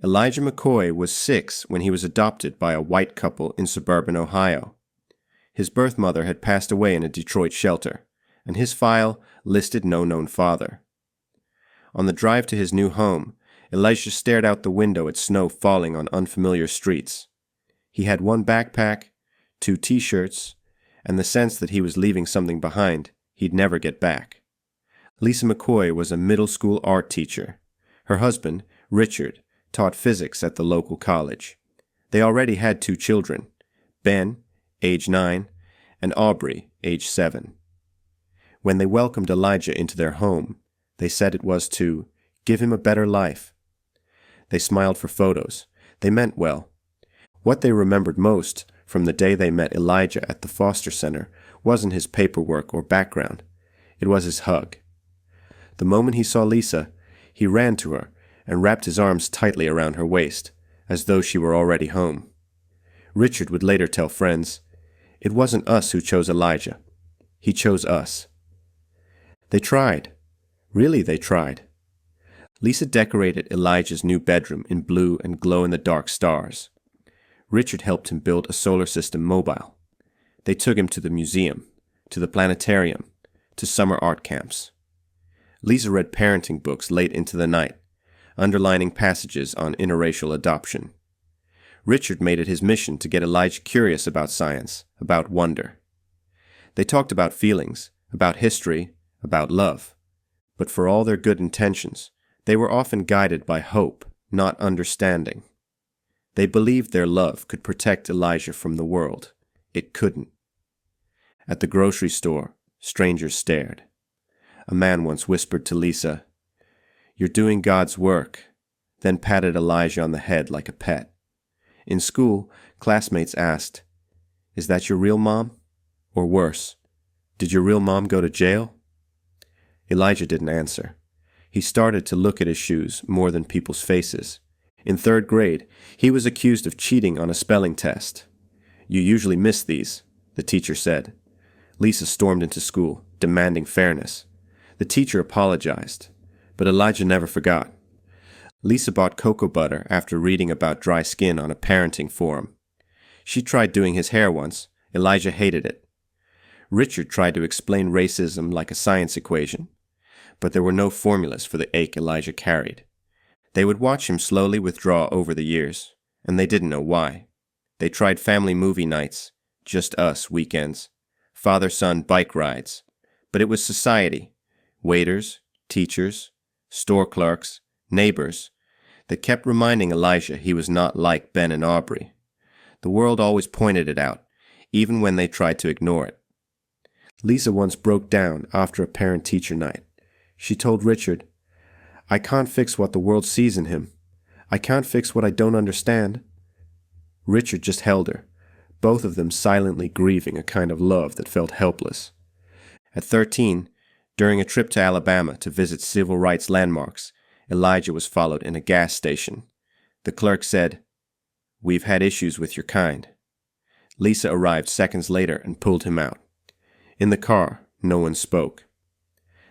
Elijah McCoy was 6 when he was adopted by a white couple in suburban Ohio. His birth mother had passed away in a Detroit shelter, and his file listed no known father. On the drive to his new home, Elijah stared out the window at snow falling on unfamiliar streets. He had 1 backpack, 2 t-shirts, and the sense that he was leaving something behind he'd never get back. Lisa McCoy was a middle school art teacher. Her husband, Richard, taught physics at the local college. They already had 2 children, Ben, age 9, and Aubrey, age 7. When they welcomed Elijah into their home, they said it was to give him a better life. They smiled for photos. They meant well. What they remembered most from the day they met Elijah at the foster center wasn't his paperwork or background. It was his hug. The moment he saw Lisa, he ran to her and wrapped his arms tightly around her waist, as though she were already home. Richard would later tell friends, "It wasn't us who chose Elijah. He chose us." They tried. Really, they tried. Lisa decorated Elijah's new bedroom in blue and glow-in-the-dark stars. Richard helped him build a solar system mobile. They took him to the museum, to the planetarium, to summer art camps. Lisa read parenting books late into the night, underlining passages on interracial adoption. Richard made it his mission to get Elijah curious about science, about wonder. They talked about feelings, about history, about love. But for all their good intentions, they were often guided by hope, not understanding. They believed their love could protect Elijah from the world. It couldn't. At the grocery store, strangers stared. A man once whispered to Lisa, "You're doing God's work," then patted Elijah on the head like a pet. In school, classmates asked, "Is that your real mom?" Or worse, "Did your real mom go to jail?" Elijah didn't answer. He started to look at his shoes more than people's faces. In 3rd grade, he was accused of cheating on a spelling test. "You usually miss these," the teacher said. Lisa stormed into school, demanding fairness. The teacher apologized, but Elijah never forgot. Lisa bought cocoa butter after reading about dry skin on a parenting forum. She tried doing his hair once. Elijah hated it. Richard tried to explain racism like a science equation, but there were no formulas for the ache Elijah carried. They would watch him slowly withdraw over the years, and they didn't know why. They tried family movie nights, just us weekends, father-son bike rides, but it was society, waiters, teachers, store clerks, neighbors, that kept reminding Elijah he was not like Ben and Aubrey. The world always pointed it out, even when they tried to ignore it. Lisa once broke down after a parent-teacher night. She told Richard, "I can't fix what the world sees in him. I can't fix what I don't understand." Richard just held her, both of them silently grieving a kind of love that felt helpless. At 13, during a trip to Alabama to visit civil rights landmarks, Elijah was followed in a gas station. The clerk said, "We've had issues with your kind." Lisa arrived seconds later and pulled him out. In the car, no one spoke.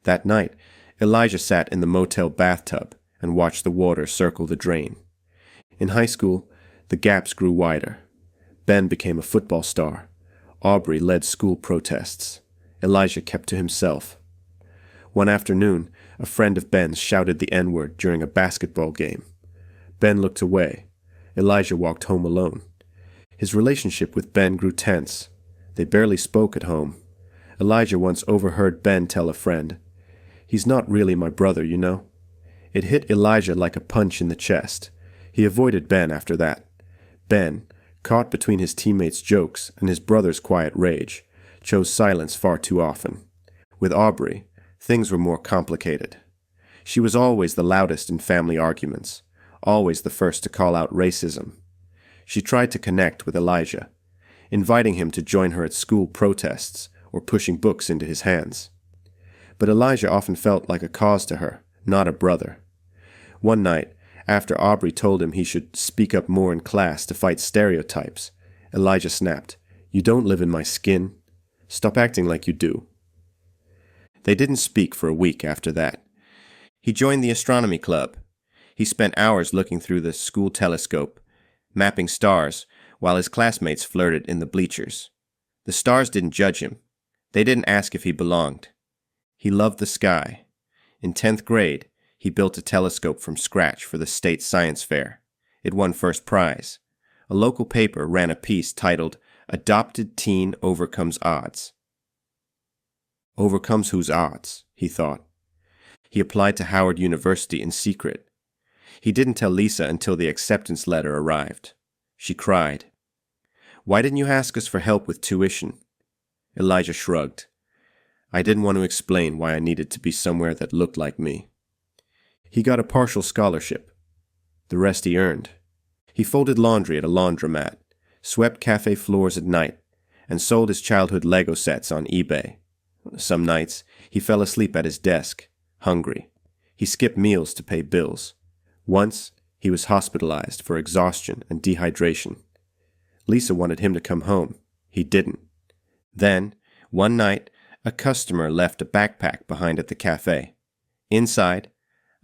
That night, Elijah sat in the motel bathtub and watched the water circle the drain. In high school, the gaps grew wider. Ben became a football star. Aubrey led school protests. Elijah kept to himself. One afternoon, a friend of Ben's shouted the N-word during a basketball game. Ben looked away. Elijah walked home alone. His relationship with Ben grew tense. They barely spoke at home. Elijah once overheard Ben tell a friend, "He's not really my brother, you know." It hit Elijah like a punch in the chest. He avoided Ben after that. Ben, caught between his teammates' jokes and his brother's quiet rage, chose silence far too often. With Aubrey, things were more complicated. She was always the loudest in family arguments, always the first to call out racism. She tried to connect with Elijah, inviting him to join her at school protests or pushing books into his hands. But Elijah often felt like a cause to her, not a brother. One night, after Aubrey told him he should speak up more in class to fight stereotypes, Elijah snapped, "You don't live in my skin. Stop acting like you do." They didn't speak for a week after that. He joined the astronomy club. He spent hours looking through the school telescope, mapping stars, while his classmates flirted in the bleachers. The stars didn't judge him. They didn't ask if he belonged. He loved the sky. In 10th grade, he built a telescope from scratch for the state science fair. It won first prize. A local paper ran a piece titled, "Adopted Teen Overcomes Odds." Overcomes whose odds, he thought. He applied to Howard University in secret. He didn't tell Lisa until the acceptance letter arrived. She cried. "Why didn't you ask us for help with tuition?" Elijah shrugged. "I didn't want to explain why I needed to be somewhere that looked like me." He got a partial scholarship. The rest he earned. He folded laundry at a laundromat, swept cafe floors at night, and sold his childhood Lego sets on eBay. Some nights, he fell asleep at his desk, hungry. He skipped meals to pay bills. Once, he was hospitalized for exhaustion and dehydration. Lisa wanted him to come home. He didn't. Then, one night, a customer left a backpack behind at the cafe. Inside,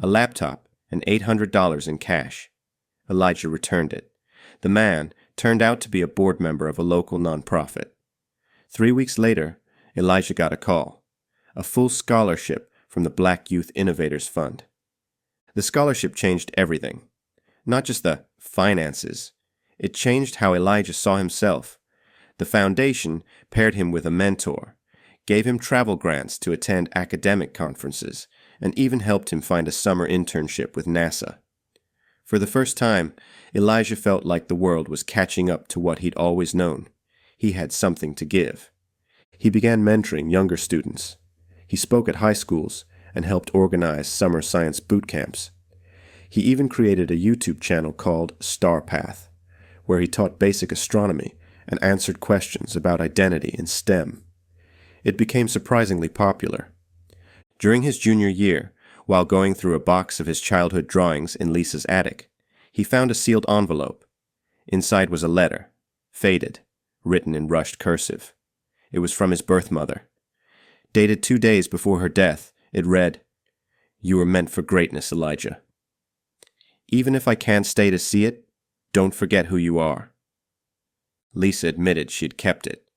a laptop and $800 in cash. Elijah returned it. The man turned out to be a board member of a local nonprofit. 3 weeks later, Elijah got a call. A full scholarship from the Black Youth Innovators Fund. The scholarship changed everything. Not just the finances. It changed how Elijah saw himself. The foundation paired him with a mentor, gave him travel grants to attend academic conferences, and even helped him find a summer internship with NASA. For the first time, Elijah felt like the world was catching up to what he'd always known. He had something to give. He began mentoring younger students. He spoke at high schools and helped organize summer science boot camps. He even created a YouTube channel called Star Path, where he taught basic astronomy and answered questions about identity in STEM. It became surprisingly popular. During his junior year, while going through a box of his childhood drawings in Lisa's attic, he found a sealed envelope. Inside was a letter, faded, written in rushed cursive. It was from his birth mother. Dated 2 days before her death, it read, "You were meant for greatness, Elijah. Even if I can't stay to see it, don't forget who you are." Lisa admitted she'd kept it,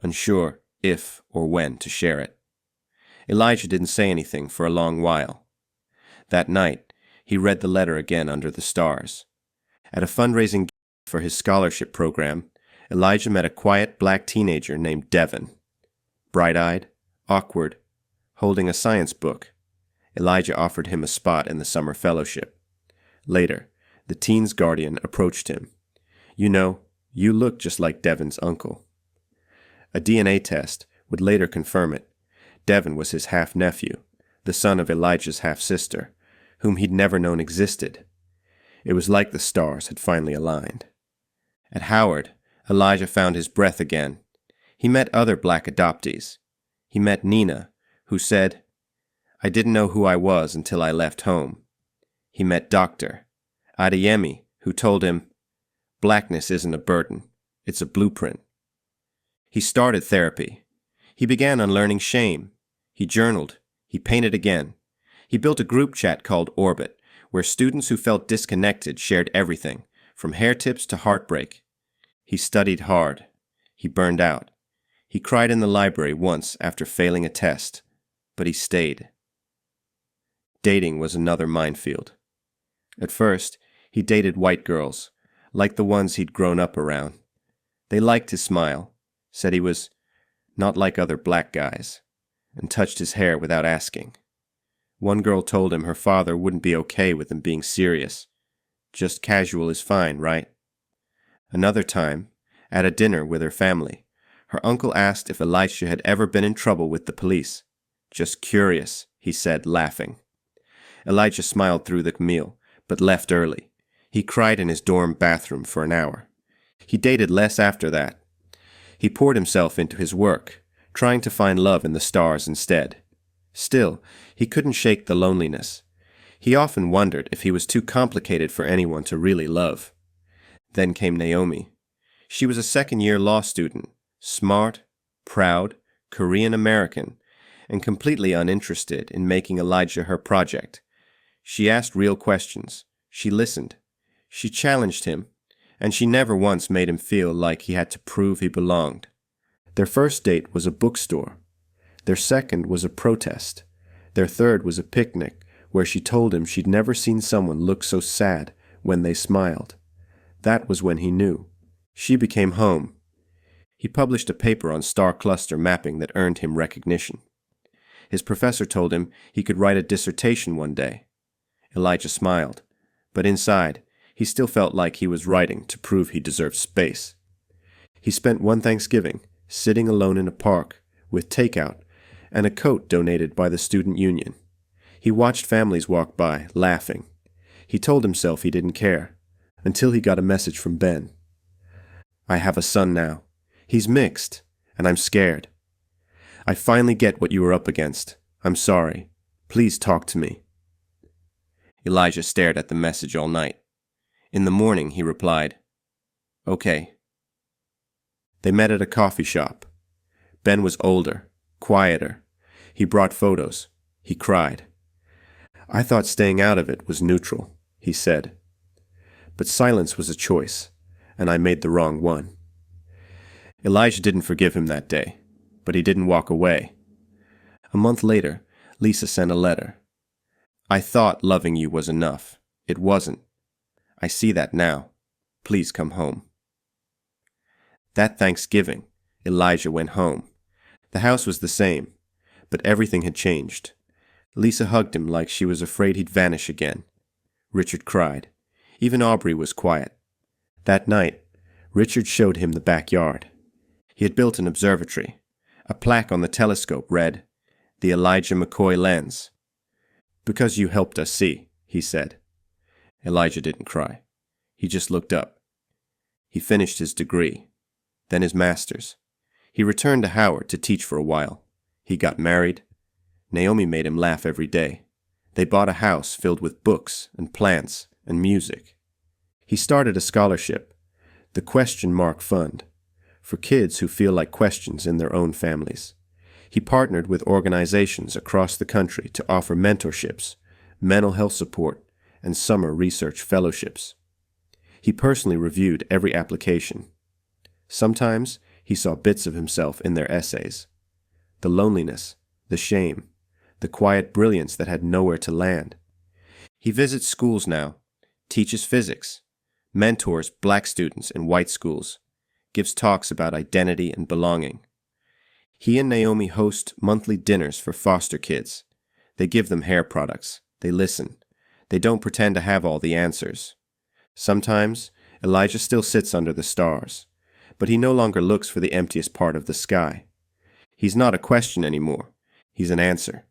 unsure if or when to share it. Elijah didn't say anything for a long while. That night, he read the letter again under the stars. At a fundraising for his scholarship program, Elijah met a quiet black teenager named Devin. Bright-eyed, awkward, holding a science book, Elijah offered him a spot in the summer fellowship. Later, the teen's guardian approached him. "You know, you look just like Devin's uncle." A DNA test would later confirm it. Devin was his half-nephew, the son of Elijah's half-sister, whom he'd never known existed. It was like the stars had finally aligned. At Howard, Elijah found his breath again. He met other black adoptees. He met Nina, who said, "I didn't know who I was until I left home." He met Dr. Adeyemi, who told him, "Blackness isn't a burden, it's a blueprint." He started therapy. He began unlearning shame. He journaled. He painted again. He built a group chat called Orbit, where students who felt disconnected shared everything, from hair tips to heartbreak. He studied hard. He burned out. He cried in the library once after failing a test, but he stayed. Dating was another minefield. At first, he dated white girls, like the ones he'd grown up around. They liked his smile, said he was not like other black guys, and touched his hair without asking. One girl told him her father wouldn't be okay with him being serious. Just casual is fine, right? Another time, at a dinner with her family, her uncle asked if Elijah had ever been in trouble with the police. "Just curious," he said, laughing. Elijah smiled through the meal, but left early. He cried in his dorm bathroom for an hour. He dated less after that. He poured himself into his work, trying to find love in the stars instead. Still, he couldn't shake the loneliness. He often wondered if he was too complicated for anyone to really love. Then came Naomi. She was a second-year law student, smart, proud, Korean-American, and completely uninterested in making Elijah her project. She asked real questions, She listened. She challenged him, and she never once made him feel like he had to prove he belonged. Their first date was a bookstore. Their second was a protest. Their third was a picnic where she told him she'd never seen someone look so sad when they smiled. That was when he knew. She became home. He published a paper on star cluster mapping that earned him recognition. His professor told him he could write a dissertation one day. Elijah smiled, but inside, he still felt like he was writing to prove he deserved space. He spent one Thanksgiving sitting alone in a park with takeout and a coat donated by the student union. He watched families walk by, laughing. He told himself he didn't care, until he got a message from Ben. "I have a son now. He's mixed, and I'm scared. I finally get what you were up against. I'm sorry. Please talk to me." Elijah stared at the message all night. In the morning, he replied, "Okay." They met at a coffee shop. Ben was older, quieter. He brought photos. He cried. "I thought staying out of it was neutral," he said. "But silence was a choice, and I made the wrong one." Elijah didn't forgive him that day, but he didn't walk away. A month later, Lisa sent a letter. "I thought loving you was enough. It wasn't. I see that now. Please come home." That Thanksgiving, Elijah went home. The house was the same, but everything had changed. Lisa hugged him like she was afraid he'd vanish again. Richard cried. Even Aubrey was quiet. That night, Richard showed him the backyard. He had built an observatory. A plaque on the telescope read, "The Elijah McCoy Lens." "Because you helped us see," he said. Elijah didn't cry. He just looked up. He finished his degree, then his master's. He returned to Howard to teach for a while. He got married. Naomi made him laugh every day. They bought a house filled with books and plants and music. He started a scholarship, the Question Mark Fund, for kids who feel like questions in their own families. He partnered with organizations across the country to offer mentorships, mental health support, and summer research fellowships. He personally reviewed every application. Sometimes he saw bits of himself in their essays. The loneliness, the shame, the quiet brilliance that had nowhere to land. He visits schools now, teaches physics, mentors black students in white schools, gives talks about identity and belonging. He and Naomi host monthly dinners for foster kids. They give them hair products. They listen. They don't pretend to have all the answers. Sometimes, Elijah still sits under the stars, but he no longer looks for the emptiest part of the sky. He's not a question anymore. He's an answer.